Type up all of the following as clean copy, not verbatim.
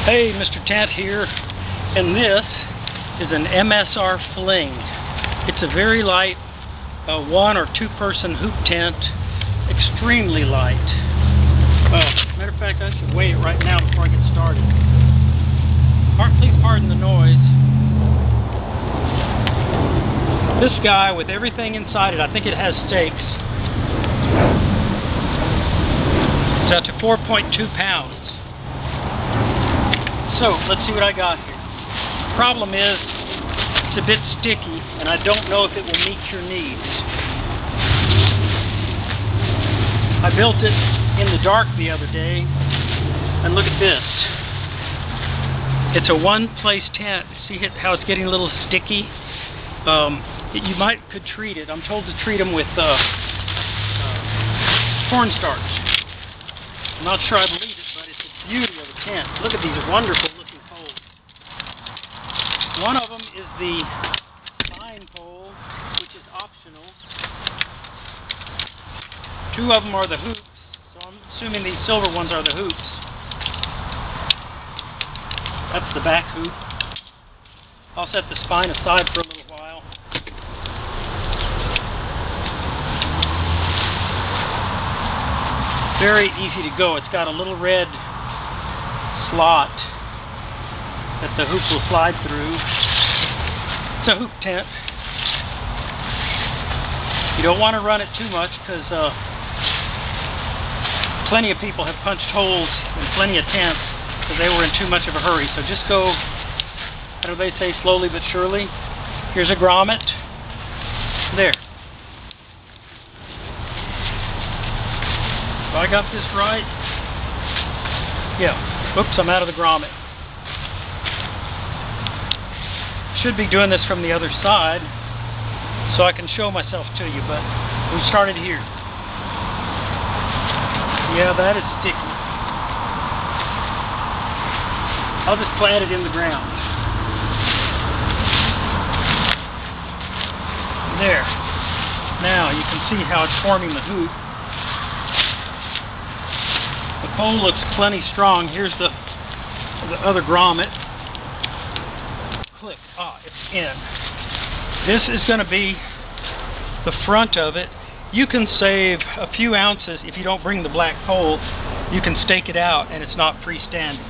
Hey, Mr. Tent here, and this is an MSR Fling. It's a very light 1 or 2 person hoop tent, extremely light. Matter of fact, I should weigh it right now before I get started. Please pardon the noise. This guy with everything inside it, I think it has stakes. It's up to 4.2 pounds. So, let's see what I got here. Problem is, it's a bit sticky, and I don't know if it will meet your needs. I built it in the dark the other day, and look at this. It's a one-place tent. See how it's getting a little sticky? You could treat it. I'm told to treat them with cornstarch. I'm not sure I believe it, but it's the beauty of the tent. Look at these wonderful looking poles. One of them is the vine pole, which is optional. 2 of them are the hoops, so I'm assuming these silver ones are the hoops. That's the back hoop. I'll set the spine aside for a little while. Very easy to go. It's got a little red slot that the hoop will slide through. It's a hoop tent. You don't want to run it too much because plenty of people have punched holes in plenty of tents because they were in too much of a hurry. So just go, how do they say, slowly but surely. Here's a grommet. There. Have I got this right? Yeah. Oops, I'm out of the grommet. Should be doing this from the other side so I can show myself to you, but we started here. Yeah, that is sticky. I'll just plant it in the ground. There. Now you can see how it's forming the hoop. The pole looks plenty strong. Here's the other grommet. Click. It's in. This is going to be the front of it. You can save a few ounces if you don't bring the black pole. You can stake it out and it's not freestanding.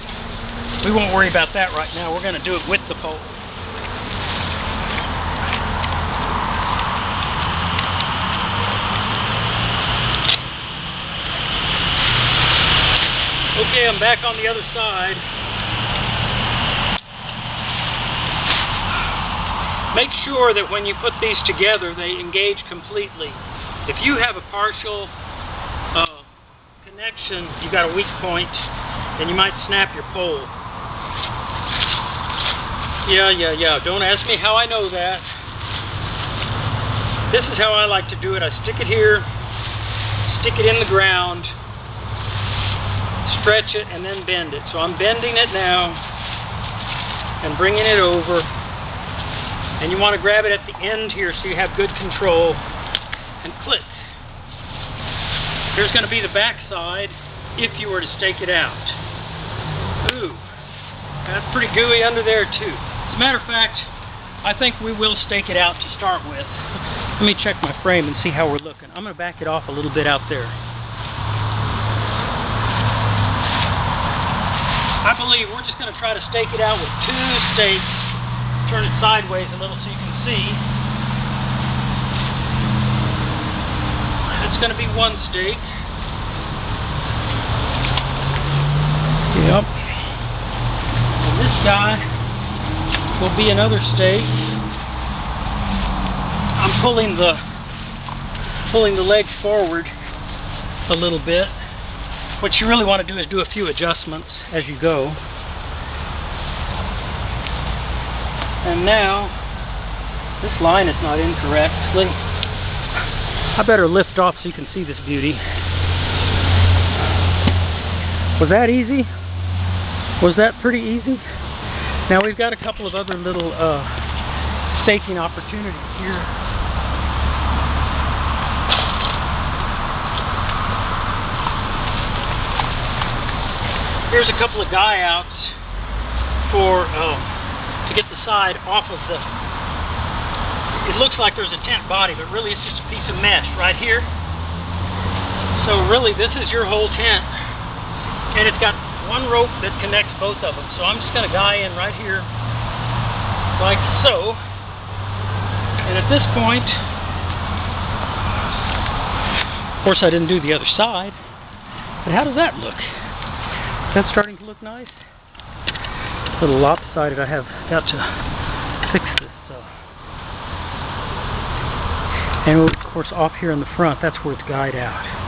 We won't worry about that right now. We're going to do it with the pole. Okay, I'm back on the other side. Make sure that when you put these together, they engage completely. If you have a partial connection, you've got a weak point, then you might snap your pole. Yeah. Don't ask me how I know that. This is how I like to do it. I stick it here, stick it in the ground, stretch it, and then bend it. So I'm bending it now and bringing it over. And you want to grab it at the end here so you have good control. And click. Here's going to be the back side if you were to stake it out. Ooh, that's pretty gooey under there too. As a matter of fact, I think we will stake it out to start with. Let me check my frame and see how we're looking. I'm going to back it off a little bit out there. I believe we're just going to try to stake it out with 2 stakes. Turn it sideways a little so you can see. It's going to be 1 stake. Yep. And this guy will be another stake. I'm pulling the leg forward a little bit. What you really want to do is do a few adjustments as you go. And now, this line is not in correctly. I better lift off so you can see this beauty. Was that easy? Was that pretty easy? Now we've got a couple of other little staking opportunities here. Here's a couple of guy outs for to get the side off of the. It looks like there's a tent body, but really it's just a piece of mesh right here. So really, this is your whole tent, and it's got one rope that connects both of them. So I'm just going to guy in right here, like so. And at this point, of course, I didn't do the other side. But how does that look? Is that starting to look nice? A little lopsided. I have got to fix this. So. And of course, off here in the front, that's where it's guyed out.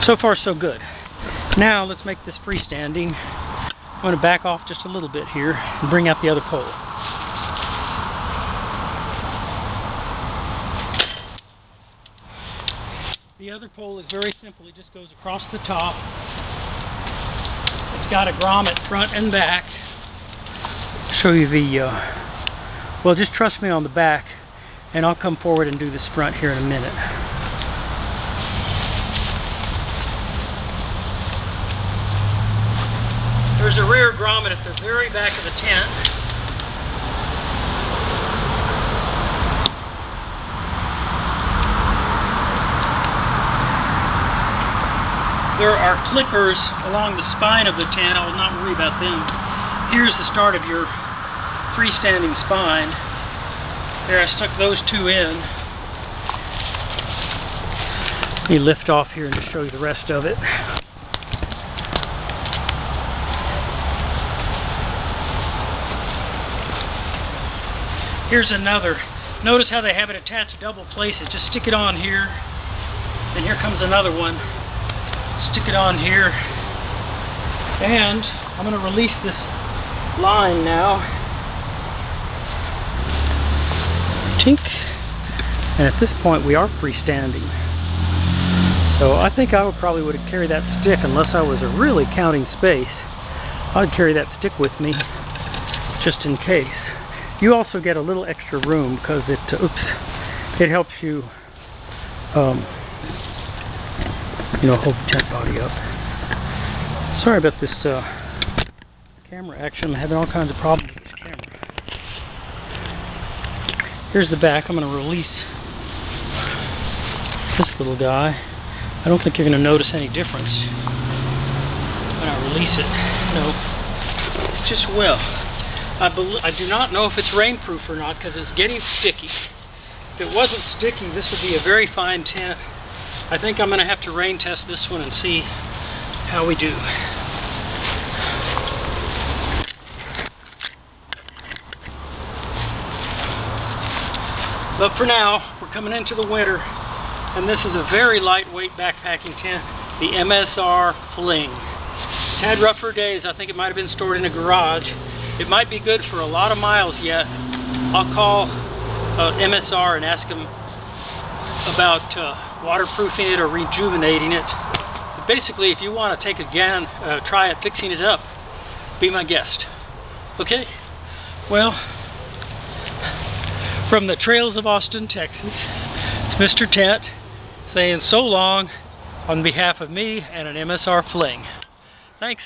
So far, so good. Now, let's make this freestanding. I'm going to back off just a little bit here and bring out the other pole. The other pole is very simple. It just goes across the top. It's got a grommet front and back. Show you the, well, just trust me on the back, and I'll come forward and do this front here in a minute. There's a rear grommet at the very back of the tent. There are clippers along the spine of the tent. I will not worry about them. Here's the start of your freestanding spine. There, I stuck those two in. Let me lift off here and just show you the rest of it. Here's another. Notice how they have it attached double places. Just stick it on here. And here comes another one. Stick it on here. And I'm going to release this line now. Tink. And at this point we are freestanding. So I think I probably would have carried that stick unless I was really counting space. I'd carry that stick with me just in case. You also get a little extra room because it helps you, you know, hold the tent body up. Sorry about this camera action. I'm having all kinds of problems with this camera. Here's the back. I'm going to release this little guy. I don't think you're going to notice any difference when I release it. No, it just will. I do not know if it's rainproof or not because it's getting sticky. If it wasn't sticky, this would be a very fine tent. I think I'm going to have to rain test this one and see how we do. But for now, we're coming into the winter, and this is a very lightweight backpacking tent, the MSR Fling. It's had rougher days. I think it might have been stored in a garage. It might be good for a lot of miles yet. I'll call MSR and ask them about waterproofing it or rejuvenating it. But basically, if you want to take again, try it fixing it up, be my guest. Okay? Well, from the trails of Austin, Texas, it's Mr. Tent saying so long on behalf of me and an MSR Fling. Thanks.